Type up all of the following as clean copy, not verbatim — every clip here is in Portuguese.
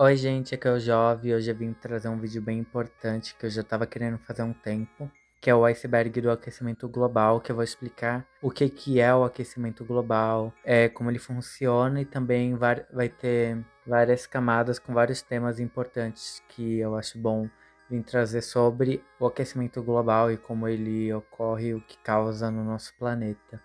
Oi, gente, aqui é o Jove. Hoje eu vim trazer um vídeo bem importante que eu já estava querendo fazer há um tempo, que é o iceberg do aquecimento global, que eu vou explicar o que é o aquecimento global, como ele funciona e também vai ter várias camadas com vários temas importantes que eu acho bom vir trazer sobre o aquecimento global e como ele ocorre e o que causa no nosso planeta.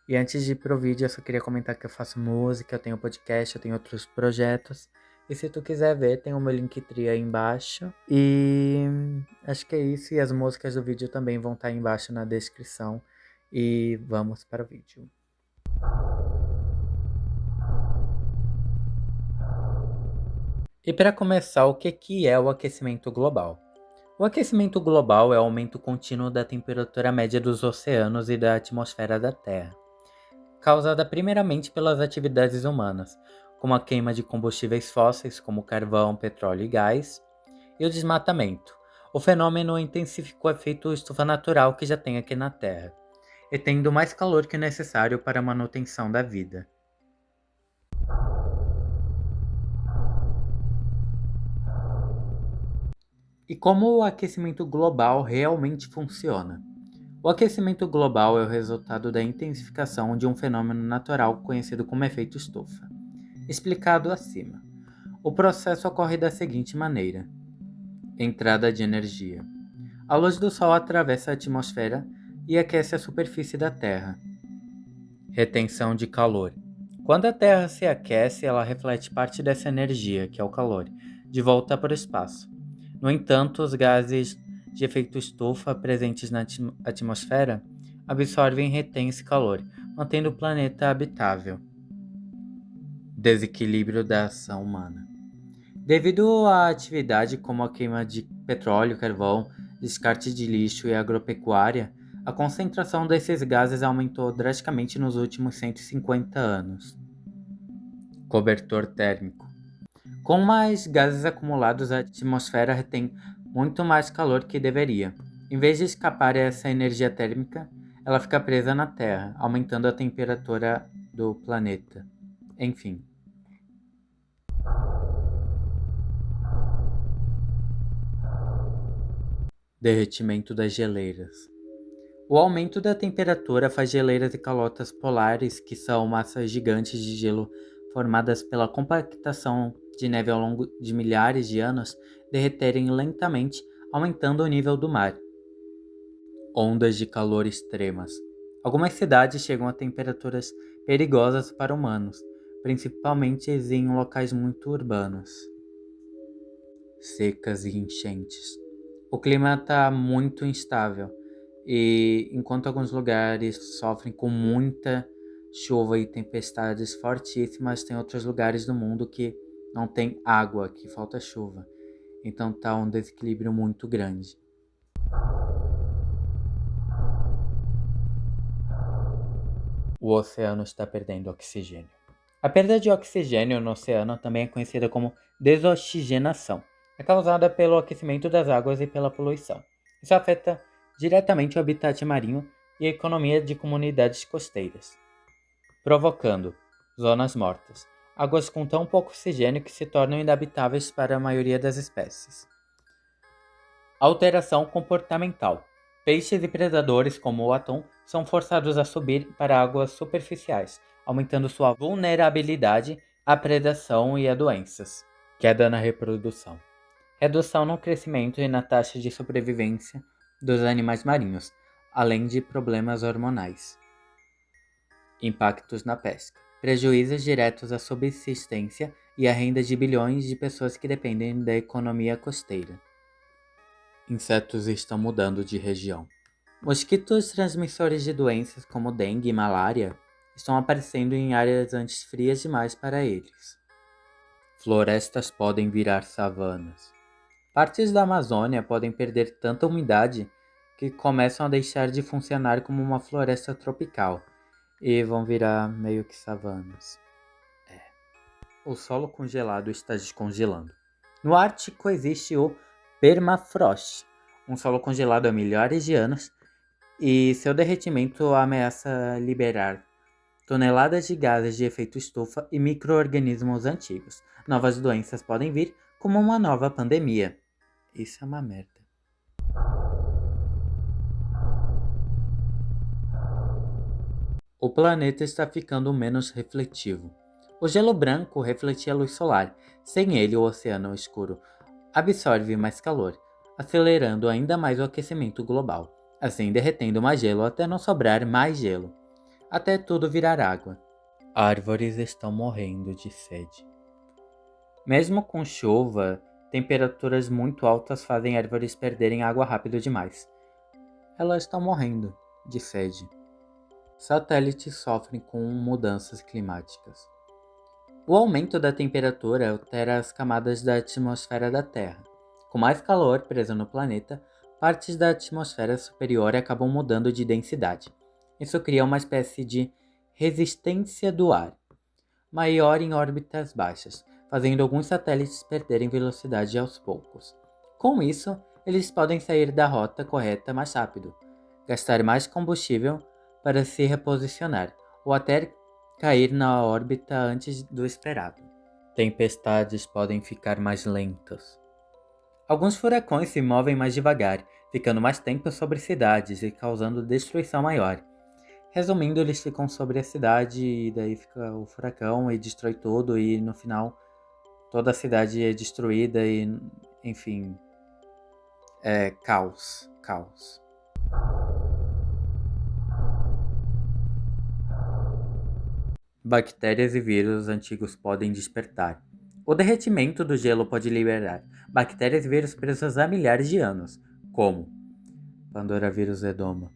E antes de ir pro vídeo, eu só queria comentar que eu faço música, eu tenho podcast, eu tenho outros projetos. E se tu quiser ver, tem o meu Linktree aí embaixo. E acho que é isso. E as músicas do vídeo também vão estar aí embaixo na descrição. E vamos para o vídeo. E para começar, o que é o aquecimento global? O aquecimento global é o aumento contínuo da temperatura média dos oceanos e da atmosfera da Terra, causada primeiramente pelas atividades humanas, como a queima de combustíveis fósseis como carvão, petróleo e gás, e o desmatamento. O fenômeno intensificou o efeito estufa natural que já tem aqui na Terra, e tendo mais calor que o necessário para a manutenção da vida. E como o aquecimento global realmente funciona? O aquecimento global é o resultado da intensificação de um fenômeno natural conhecido como efeito estufa. Explicado acima. O processo ocorre da seguinte maneira: entrada de energia. A luz do Sol atravessa a atmosfera e aquece a superfície da Terra. Retenção de calor. Quando a Terra se aquece, ela reflete parte dessa energia, que é o calor, de volta para o espaço. No entanto, os gases de efeito estufa presentes na atmosfera absorvem e retêm esse calor, mantendo o planeta habitável. Desequilíbrio da ação humana. Devido à atividade como a queima de petróleo, carvão, descarte de lixo e agropecuária, a concentração desses gases aumentou drasticamente nos últimos 150 anos. Cobertor térmico. Com mais gases acumulados, a atmosfera retém muito mais calor que deveria. Em vez de escapar essa energia térmica, ela fica presa na Terra, aumentando a temperatura do planeta. Enfim. Derretimento das geleiras. O aumento da temperatura faz geleiras e calotas polares, que são massas gigantes de gelo formadas pela compactação de neve ao longo de milhares de anos, derreterem lentamente, aumentando o nível do mar. Ondas de calor extremas. Algumas cidades chegam a temperaturas perigosas para humanos, principalmente em locais muito urbanos. Secas e enchentes. O clima está muito instável e enquanto alguns lugares sofrem com muita chuva e tempestades fortíssimas, tem outros lugares do mundo que não tem água, que falta chuva. Então tá um desequilíbrio muito grande. O oceano está perdendo oxigênio. A perda de oxigênio no oceano também é conhecida como desoxigenação. É causada pelo aquecimento das águas e pela poluição. Isso afeta diretamente o habitat marinho e a economia de comunidades costeiras, provocando zonas mortas, águas com tão pouco oxigênio que se tornam inabitáveis para a maioria das espécies. Alteração comportamental. Peixes e predadores como o atum são forçados a subir para águas superficiais, aumentando sua vulnerabilidade à predação e a doenças. Queda na reprodução. Redução no crescimento e na taxa de sobrevivência dos animais marinhos, além de problemas hormonais. Impactos na pesca. Prejuízos diretos à subsistência e à renda de bilhões de pessoas que dependem da economia costeira. Insetos estão mudando de região. Mosquitos transmissores de doenças como dengue e malária estão aparecendo em áreas antes frias demais para eles. Florestas podem virar savanas. Partes da Amazônia podem perder tanta umidade que começam a deixar de funcionar como uma floresta tropical e vão virar meio que savanas. O solo congelado está descongelando. No Ártico existe o permafrost, um solo congelado há milhares de anos, e seu derretimento ameaça liberar toneladas de gases de efeito estufa e micro-organismos antigos. Novas doenças podem vir, como uma nova pandemia. Isso é uma merda. O planeta está ficando menos refletivo. O gelo branco refletia a luz solar. Sem ele, o oceano escuro absorve mais calor, acelerando ainda mais o aquecimento global, assim derretendo mais gelo até não sobrar mais gelo, até tudo virar água. Árvores estão morrendo de sede. Mesmo com chuva, temperaturas muito altas fazem árvores perderem água rápido demais. Elas estão morrendo de sede. Satélites sofrem com mudanças climáticas. O aumento da temperatura altera as camadas da atmosfera da Terra. Com mais calor preso no planeta, partes da atmosfera superior acabam mudando de densidade. Isso cria uma espécie de resistência do ar, maior em órbitas baixas, fazendo alguns satélites perderem velocidade aos poucos. Com isso, eles podem sair da rota correta mais rápido, gastar mais combustível para se reposicionar, ou até cair na órbita antes do esperado. Tempestades podem ficar mais lentas. Alguns furacões se movem mais devagar, ficando mais tempo sobre cidades e causando destruição maior. Resumindo, eles ficam sobre a cidade e daí fica o furacão e destrói tudo e no final toda a cidade é destruída e, enfim, é caos. Bactérias e vírus antigos podem despertar. O derretimento do gelo pode liberar bactérias e vírus presos há milhares de anos, como Pandora-vírus edoma.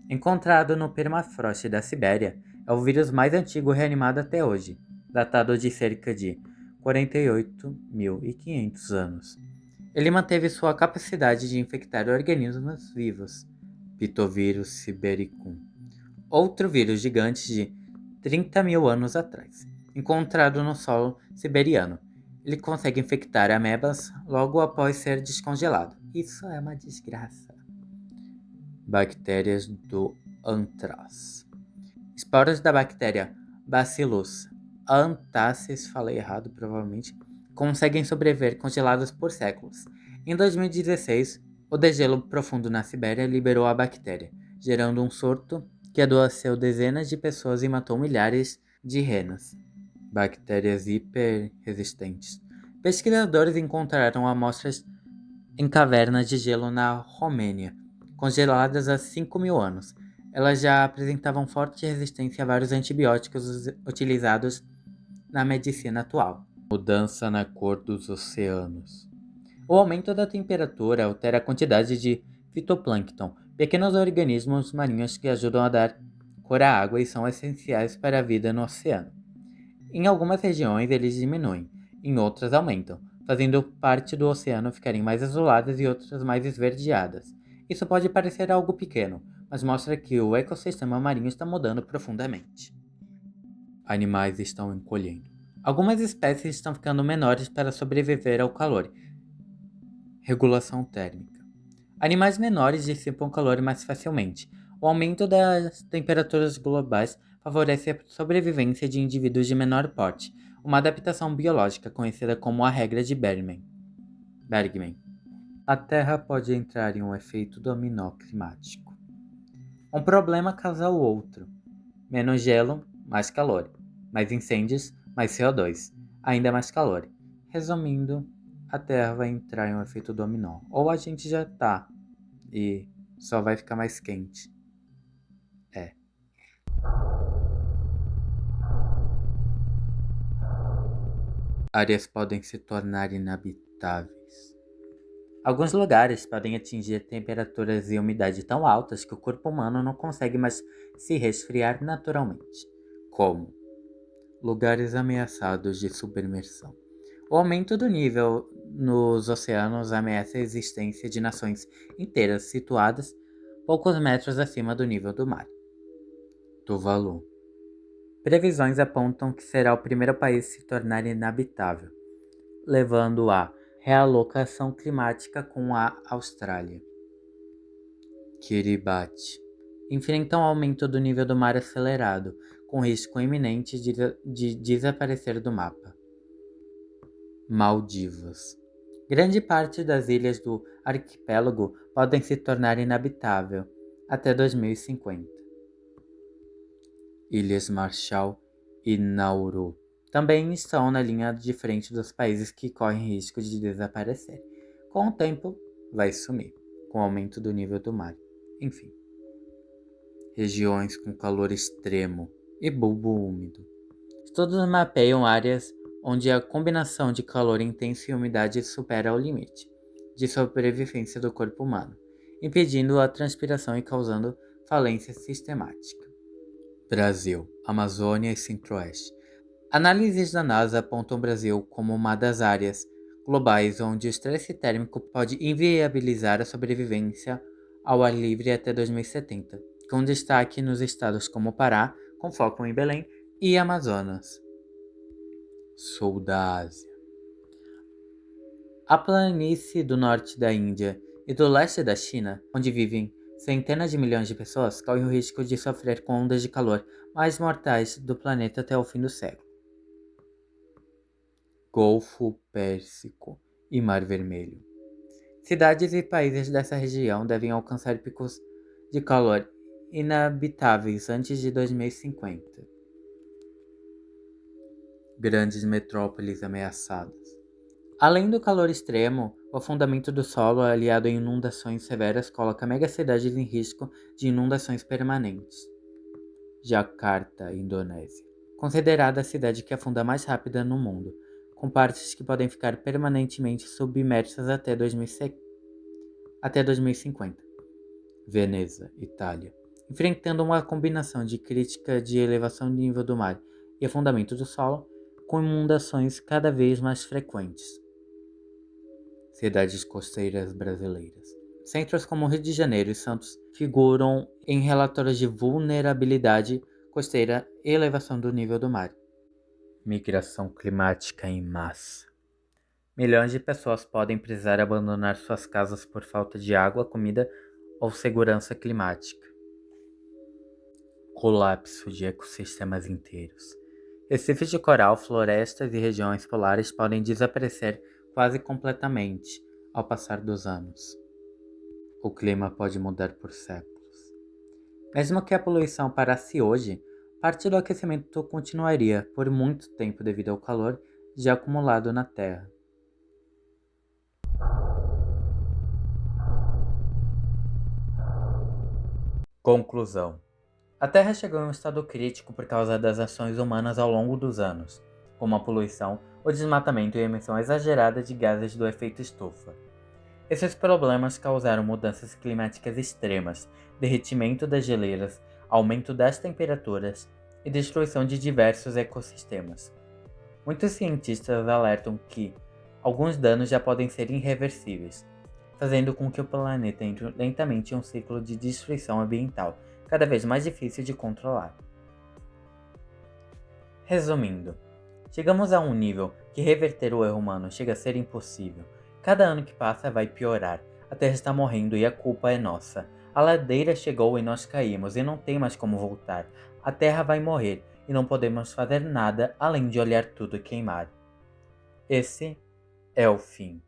Encontrado no permafrost da Sibéria, é o vírus mais antigo reanimado até hoje, datado de cerca de 48.500 anos. Ele manteve sua capacidade de infectar organismos vivos, Pitovírus sibericum, outro vírus gigante de 30 mil anos atrás, encontrado no solo siberiano. Ele consegue infectar amebas logo após ser descongelado. Isso é uma desgraça. Bactérias do antrás. Esporos da bactéria Bacillus anthracis, falei errado provavelmente, conseguem sobreviver congelados por séculos. Em 2016, o degelo profundo na Sibéria liberou a bactéria, gerando um surto que adoeceu dezenas de pessoas e matou milhares de renas. Bactérias hiperresistentes. Pesquisadores encontraram amostras em cavernas de gelo na Romênia, congeladas há 5.000 anos. Elas já apresentavam forte resistência a vários antibióticos utilizados na medicina atual. Mudança na cor dos oceanos. O aumento da temperatura altera a quantidade de fitoplâncton, pequenos organismos marinhos que ajudam a dar cor à água e são essenciais para a vida no oceano. Em algumas regiões eles diminuem, em outras aumentam, fazendo parte do oceano ficarem mais azuladas e outras mais esverdeadas. Isso pode parecer algo pequeno, mas mostra que o ecossistema marinho está mudando profundamente. Animais estão encolhendo. Algumas espécies estão ficando menores para sobreviver ao calor. Regulação térmica. Animais menores dissipam calor mais facilmente. O aumento das temperaturas globais favorece a sobrevivência de indivíduos de menor porte, uma adaptação biológica conhecida como a regra de Bergman. A Terra pode entrar em um efeito dominó climático. Um problema causa o outro. Menos gelo, mais calor. Mais incêndios, mais CO2. Ainda mais calor. Resumindo, a Terra vai entrar em um efeito dominó. Ou a gente já tá e só vai ficar mais quente. Áreas podem se tornar inabitáveis. Alguns lugares podem atingir temperaturas e umidade tão altas que o corpo humano não consegue mais se resfriar naturalmente, como lugares ameaçados de submersão. O aumento do nível nos oceanos ameaça a existência de nações inteiras situadas poucos metros acima do nível do mar. Tuvalu. Previsões apontam que será o primeiro país a se tornar inabitável, levando à realocação climática com a Austrália. Kiribati. Enfrenta um aumento do nível do mar acelerado, com risco iminente de desaparecer do mapa. Maldivas. Grande parte das ilhas do arquipélago podem se tornar inabitável até 2050. Ilhas Marshall e Nauru também estão na linha de frente dos países que correm risco de desaparecer. Com o tempo, vai sumir, com o aumento do nível do mar. Enfim. Regiões com calor extremo e bulbo úmido. Estudos mapeiam áreas onde a combinação de calor intenso e umidade supera o limite de sobrevivência do corpo humano, impedindo a transpiração e causando falência sistemática. Brasil, Amazônia e Centro-Oeste. Análises da NASA apontam o Brasil como uma das áreas globais onde o estresse térmico pode inviabilizar a sobrevivência ao ar livre até 2070, com destaque nos estados como Pará, com foco em Belém, e Amazonas. Sul da Ásia. A planície do norte da Índia e do leste da China, onde vivem centenas de milhões de pessoas, correm o risco de sofrer com ondas de calor mais mortais do planeta até o fim do século. Golfo Pérsico e Mar Vermelho. Cidades e países dessa região devem alcançar picos de calor inabitáveis antes de 2050. Grandes metrópoles ameaçadas. Além do calor extremo, o afundamento do solo aliado a inundações severas coloca megacidades em risco de inundações permanentes. Jakarta, Indonésia. Considerada a cidade que afunda mais rápida no mundo, com partes que podem ficar permanentemente submersas até 2050. Veneza, Itália. Enfrentando uma combinação de crítica de elevação do nível do mar e afundamento do solo, com inundações cada vez mais frequentes. Cidades costeiras brasileiras. Centros como Rio de Janeiro e Santos figuram em relatórios de vulnerabilidade costeira e elevação do nível do mar. Migração climática em massa. Milhões de pessoas podem precisar abandonar suas casas por falta de água, comida ou segurança climática. Colapso de ecossistemas inteiros. Recifes de coral, florestas e regiões polares podem desaparecer quase completamente ao passar dos anos. O clima pode mudar por séculos. Mesmo que a poluição parasse hoje, parte do aquecimento continuaria por muito tempo devido ao calor já acumulado na Terra. Conclusão. A Terra chegou em um estado crítico por causa das ações humanas ao longo dos anos, como a poluição, o desmatamento e a emissão exagerada de gases do efeito estufa. Esses problemas causaram mudanças climáticas extremas, derretimento das geleiras, aumento das temperaturas e destruição de diversos ecossistemas. Muitos cientistas alertam que alguns danos já podem ser irreversíveis, fazendo com que o planeta entre lentamente em um ciclo de destruição ambiental cada vez mais difícil de controlar. Resumindo, chegamos a um nível que reverter o erro humano chega a ser impossível. Cada ano que passa vai piorar. A Terra está morrendo e a culpa é nossa. A ladeira chegou e nós caímos e não tem mais como voltar. A Terra vai morrer e não podemos fazer nada além de olhar tudo queimar. Esse é o fim.